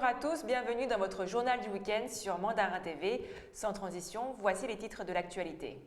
à tous, bienvenue dans votre journal du week-end sur Mandarin TV. Sans transition, voici les titres de l'actualité.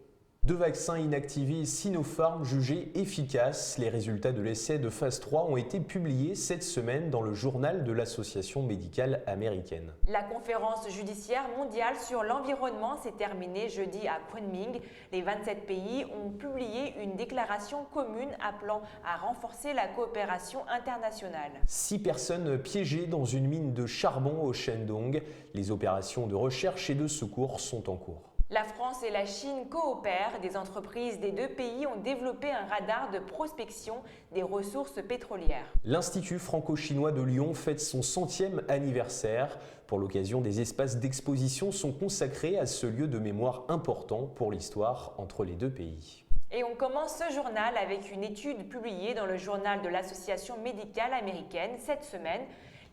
2 vaccins inactivés Sinopharm jugés efficaces. Les résultats de l'essai de phase 3 ont été publiés cette semaine dans le journal de l'Association médicale américaine. La conférence judiciaire mondiale sur l'environnement s'est terminée jeudi à Kunming. Les 27 pays ont publié une déclaration commune appelant à renforcer la coopération internationale. 6 personnes piégées dans une mine de charbon au Shandong. Les opérations de recherche et de secours sont en cours. La France et la Chine coopèrent. Des entreprises des deux pays ont développé un radar de prospection des ressources pétrolières. L'Institut franco-chinois de Lyon fête son 100e anniversaire. Pour l'occasion, des espaces d'exposition sont consacrés à ce lieu de mémoire important pour l'histoire entre les deux pays. Et on commence ce journal avec une étude publiée dans le journal de l'Association médicale américaine cette semaine.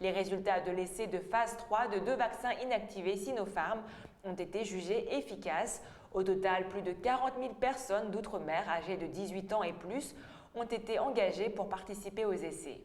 Les résultats de l'essai de phase 3 de 2 vaccins inactivés Sinopharm ont été jugés efficaces. Au total, plus de 40 000 personnes d'outre-mer âgées de 18 ans et plus ont été engagées pour participer aux essais.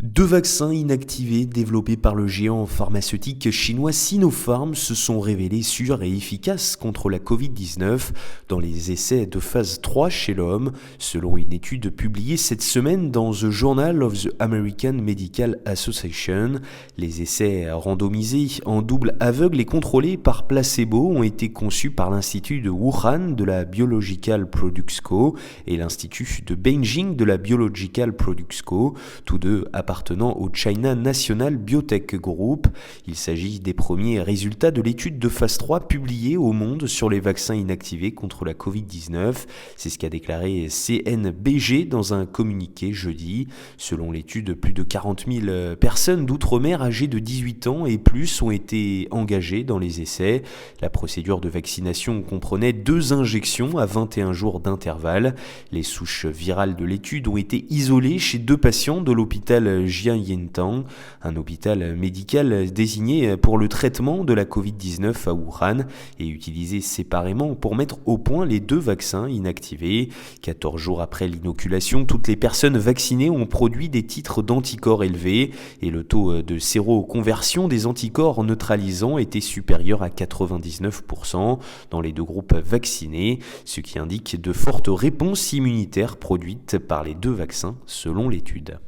2 vaccins inactivés développés par le géant pharmaceutique chinois Sinopharm se sont révélés sûrs et efficaces contre la Covid-19 dans les essais de phase 3 chez l'homme, selon une étude publiée cette semaine dans The Journal of the American Medical Association. Les essais randomisés en double aveugle et contrôlés par placebo ont été conçus par l'Institut de Wuhan de la Biological Products Co. et l'Institut de Beijing de la Biological Products Co., tous deux appartenant au China National Biotech Group. Il s'agit des premiers résultats de l'étude de phase 3 publiée au monde sur les vaccins inactivés contre la Covid-19. C'est ce qu'a déclaré CNBG dans un communiqué jeudi. Selon l'étude, plus de 40 000 personnes d'outre-mer âgées de 18 ans et plus ont été engagées dans les essais. La procédure de vaccination comprenait 2 injections à 21 jours d'intervalle. Les souches virales de l'étude ont été isolées chez 2 patients de l'hôpital Jianyintang, un hôpital médical désigné pour le traitement de la Covid-19 à Wuhan et utilisé séparément pour mettre au point les 2 vaccins inactivés. 14 jours après l'inoculation, toutes les personnes vaccinées ont produit des titres d'anticorps élevés et le taux de séroconversion des anticorps neutralisants était supérieur à 99% dans les 2 groupes vaccinés, ce qui indique de fortes réponses immunitaires produites par les 2 vaccins selon l'étude.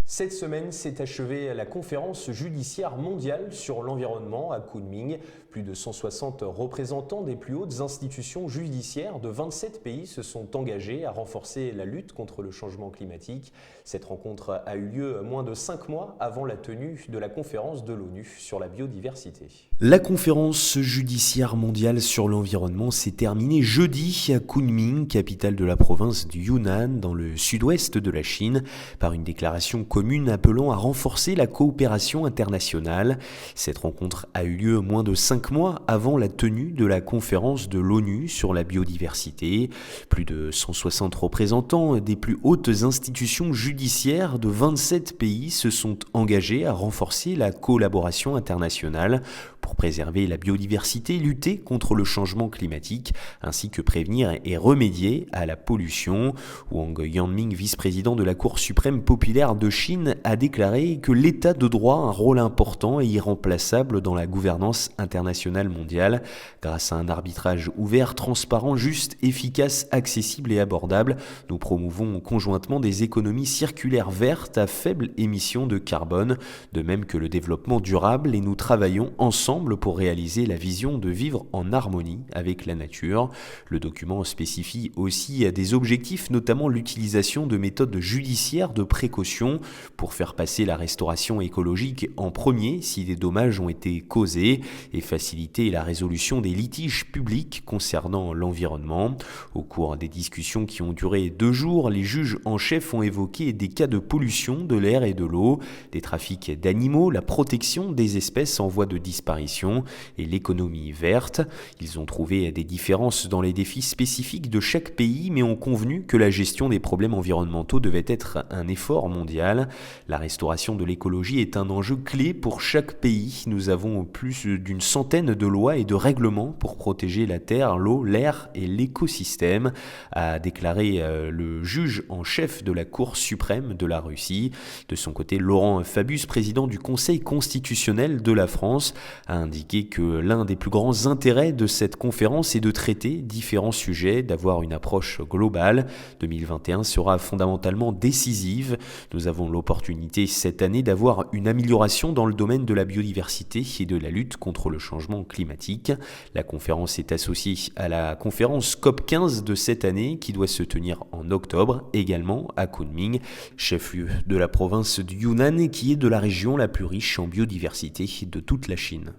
Cette semaine s'est achevée la conférence judiciaire mondiale sur l'environnement à Kunming. Plus de 160 représentants des plus hautes institutions judiciaires de 27 pays se sont engagés à renforcer la lutte contre le changement climatique. Cette rencontre a eu lieu moins de 5 mois avant la tenue de la conférence de l'ONU sur la biodiversité. La conférence judiciaire mondiale sur l'environnement s'est terminée jeudi à Kunming, capitale de la province du Yunnan, dans le sud-ouest de la Chine, par une déclaration commune appelant à renforcer la coopération internationale. Cette rencontre a eu lieu moins de 5 mois avant la tenue de la conférence de l'ONU sur la biodiversité. Plus de 160 représentants des plus hautes institutions judiciaires de 27 pays se sont engagés à renforcer la collaboration internationale pour préserver la biodiversité, lutter contre le changement climatique, ainsi que prévenir et remédier à la pollution. Wang Yanming, vice-président de la Cour suprême populaire de Chine, a déclaré que l'état de droit a un rôle important et irremplaçable dans la gouvernance internationale mondiale. Grâce à un arbitrage ouvert, transparent, juste, efficace, accessible et abordable, nous promouvons conjointement des économies circulaires vertes à faible émission de carbone, de même que le développement durable, et nous travaillons ensemble pour réaliser la vision de vivre en harmonie avec la nature. Le document spécifie aussi des objectifs, notamment l'utilisation de méthodes judiciaires de précaution pour faire passer la restauration écologique en premier si des dommages ont été causés et faciliter la résolution des litiges publics concernant l'environnement. Au cours des discussions qui ont duré 2 jours, les juges en chef ont évoqué des cas de pollution de l'air et de l'eau, des trafics d'animaux, la protection des espèces en voie de disparition et l'économie verte. Ils ont trouvé des différences dans les défis spécifiques de chaque pays, mais ont convenu que la gestion des problèmes environnementaux devait être un effort mondial. mondiale. La restauration de l'écologie est un enjeu clé pour chaque pays. Nous avons plus d'une centaine de lois et de règlements pour protéger la terre, l'eau, l'air et l'écosystème, a déclaré le juge en chef de la Cour suprême de la Russie. De son côté, Laurent Fabius, président du Conseil constitutionnel de la France, a indiqué que l'un des plus grands intérêts de cette conférence est de traiter différents sujets, d'avoir une approche globale. 2021 sera fondamentalement décisive. Nous avons l'opportunité cette année d'avoir une amélioration dans le domaine de la biodiversité et de la lutte contre le changement climatique. La conférence est associée à la conférence COP15 de cette année qui doit se tenir en octobre, également à Kunming, chef-lieu de la province du Yunnan qui est de la région la plus riche en biodiversité de toute la Chine.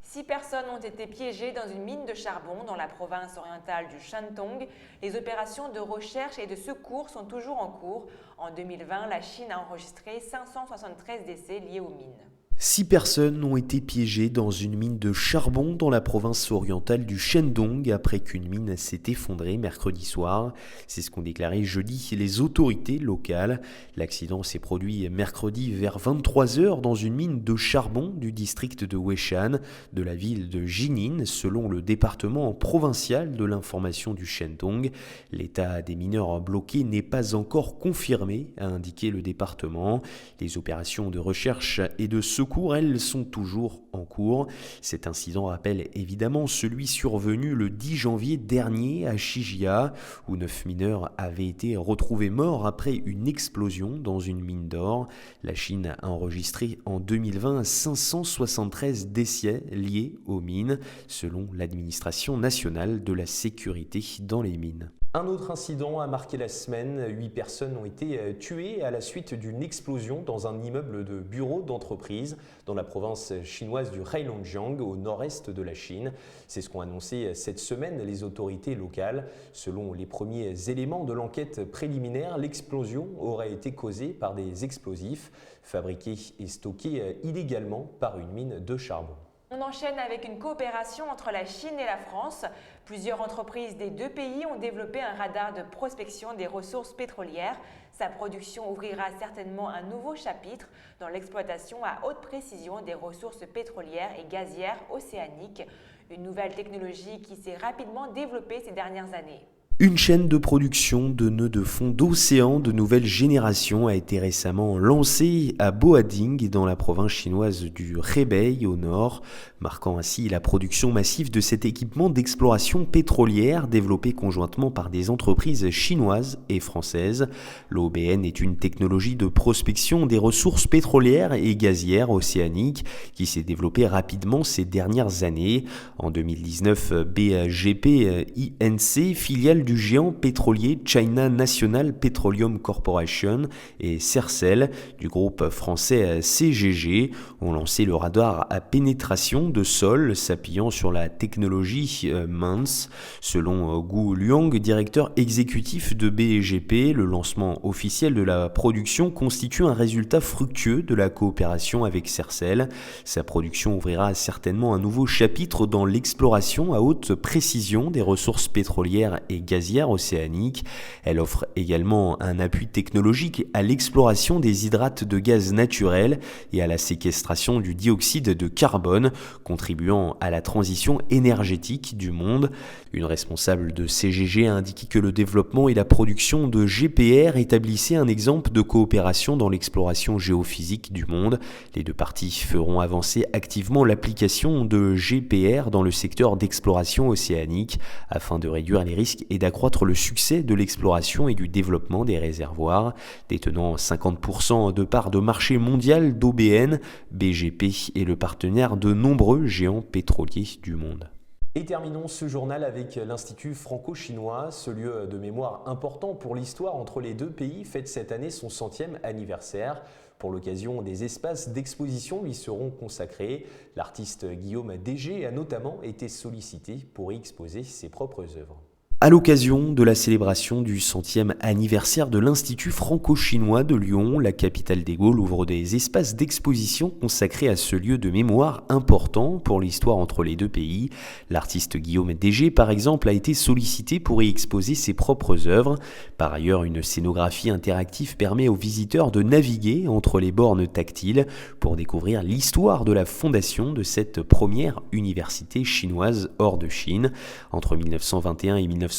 6 personnes ont été piégées dans une mine de charbon dans la province orientale du Shandong. Les opérations de recherche et de secours sont toujours en cours. En 2020, la Chine a enregistré 573 décès liés aux mines. 6 personnes ont été piégées dans une mine de charbon dans la province orientale du Shandong après qu'une mine s'est effondrée mercredi soir. C'est ce qu'ont déclaré jeudi les autorités locales. L'accident s'est produit mercredi vers 23h dans une mine de charbon du district de Weishan, de la ville de Jining, selon le département provincial de l'information du Shandong. L'état des mineurs bloqués n'est pas encore confirmé, a indiqué le département. Les opérations de recherche et de secours, elles sont toujours en cours. Cet incident rappelle évidemment celui survenu le 10 janvier dernier à Shijia, où 9 mineurs avaient été retrouvés morts après une explosion dans une mine d'or. La Chine a enregistré en 2020 573 décès liés aux mines, selon l'administration nationale de la sécurité dans les mines. Un autre incident a marqué la semaine. 8 personnes ont été tuées à la suite d'une explosion dans un immeuble de bureaux d'entreprise dans la province chinoise du Heilongjiang, au nord-est de la Chine. C'est ce qu'ont annoncé cette semaine les autorités locales. Selon les premiers éléments de l'enquête préliminaire, l'explosion aurait été causée par des explosifs fabriqués et stockés illégalement par une mine de charbon. On enchaîne avec une coopération entre la Chine et la France. Plusieurs entreprises des deux pays ont développé un radar de prospection des ressources pétrolières. Sa production ouvrira certainement un nouveau chapitre dans l'exploitation à haute précision des ressources pétrolières et gazières océaniques. Une nouvelle technologie qui s'est rapidement développée ces dernières années. Une chaîne de production de nœuds de fond d'océan de nouvelle génération a été récemment lancée à Boading dans la province chinoise du Hebei au nord, marquant ainsi la production massive de cet équipement d'exploration pétrolière développé conjointement par des entreprises chinoises et françaises. L'OBN est une technologie de prospection des ressources pétrolières et gazières océaniques qui s'est développée rapidement ces dernières années. En 2019, BGP INC, filiale du géant pétrolier China National Petroleum Corporation et Sercel du groupe français CGG ont lancé le radar à pénétration de sol s'appuyant sur la technologie MANS. Selon Gu Liang, directeur exécutif de BGP, le lancement officiel de la production constitue un résultat fructueux de la coopération avec Sercel. Sa production ouvrira certainement un nouveau chapitre dans l'exploration à haute précision des ressources pétrolières et gazière océanique. Elle offre également un appui technologique à l'exploration des hydrates de gaz naturels et à la séquestration du dioxyde de carbone, contribuant à la transition énergétique du monde. Une responsable de CGG a indiqué que le développement et la production de GPR établissaient un exemple de coopération dans l'exploration géophysique du monde. Les deux parties feront avancer activement l'application de GPR dans le secteur d'exploration océanique afin de réduire les risques et d'accroître le succès de l'exploration et du développement des réservoirs. Détenant 50% de part de marché mondial d'OBN, BGP est le partenaire de nombreux géants pétroliers du monde. Et terminons ce journal avec l'Institut franco-chinois. Ce lieu de mémoire important pour l'histoire entre les deux pays fête cette année son 100e anniversaire. Pour l'occasion, des espaces d'exposition lui seront consacrés. L'artiste Guillaume Dégé a notamment été sollicité pour y exposer ses propres œuvres. À l'occasion de la célébration du 100e anniversaire de l'Institut franco-chinois de Lyon, la capitale des Gaules ouvre des espaces d'exposition consacrés à ce lieu de mémoire important pour l'histoire entre les deux pays. L'artiste Guillaume Dégé, par exemple, a été sollicité pour y exposer ses propres œuvres. Par ailleurs, une scénographie interactive permet aux visiteurs de naviguer entre les bornes tactiles pour découvrir l'histoire de la fondation de cette première université chinoise hors de Chine. Entre 1921 et 1946,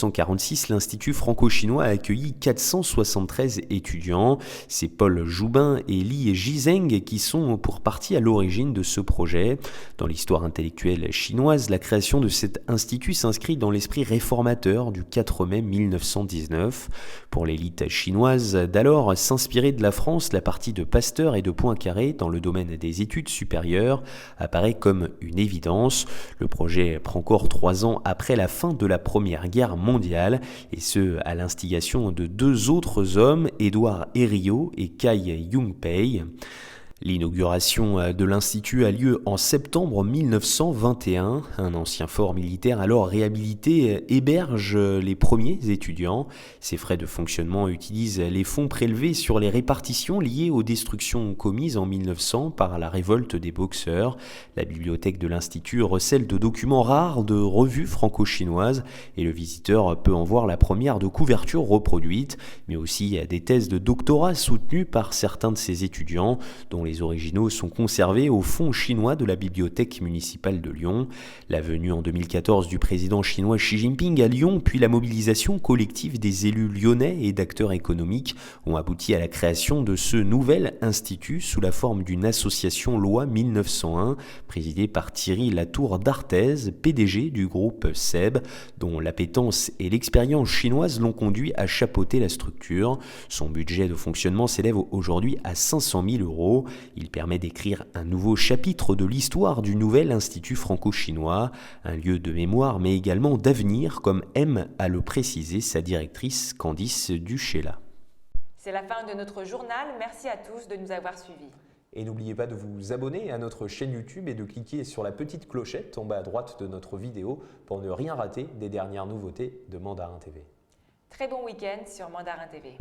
l'Institut franco-chinois a accueilli 473 étudiants. C'est Paul Joubin et Li Jizeng qui sont pour partie à l'origine de ce projet. Dans l'histoire intellectuelle chinoise, la création de cet institut s'inscrit dans l'esprit réformateur du 4 mai 1919. Pour l'élite chinoise d'alors, s'inspirer de la France, la partie de Pasteur et de Poincaré dans le domaine des études supérieures apparaît comme une évidence. Le projet prend corps 3 ans après la fin de la Première Guerre mondiale, et ce à l'instigation de 2 autres hommes, Édouard Herriot et Cai Yongpei. L'inauguration de l'Institut a lieu en septembre 1921. Un ancien fort militaire alors réhabilité héberge les premiers étudiants. Ces frais de fonctionnement utilisent les fonds prélevés sur les répartitions liées aux destructions commises en 1900 par la révolte des Boxers. La bibliothèque de l'Institut recèle de documents rares de revues franco-chinoises et le visiteur peut en voir la première de couverture reproduite, mais aussi des thèses de doctorat soutenues par certains de ces étudiants, dont les originaux sont conservés au fonds chinois de la bibliothèque municipale de Lyon. La venue en 2014 du président chinois Xi Jinping à Lyon, puis la mobilisation collective des élus lyonnais et d'acteurs économiques ont abouti à la création de ce nouvel institut sous la forme d'une association loi 1901, présidée par Thierry Latour d'Arthez, PDG du groupe SEB, dont l'appétence et l'expérience chinoise l'ont conduit à chapeauter la structure. Son budget de fonctionnement s'élève aujourd'hui à 500 000 €. Il permet d'écrire un nouveau chapitre de l'histoire du nouvel Institut franco-chinois, un lieu de mémoire mais également d'avenir, comme aime à le préciser sa directrice Candice Duchela. C'est la fin de notre journal. Merci à tous de nous avoir suivis. Et n'oubliez pas de vous abonner à notre chaîne YouTube et de cliquer sur la petite clochette en bas à droite de notre vidéo pour ne rien rater des dernières nouveautés de Mandarin TV. Très bon week-end sur Mandarin TV.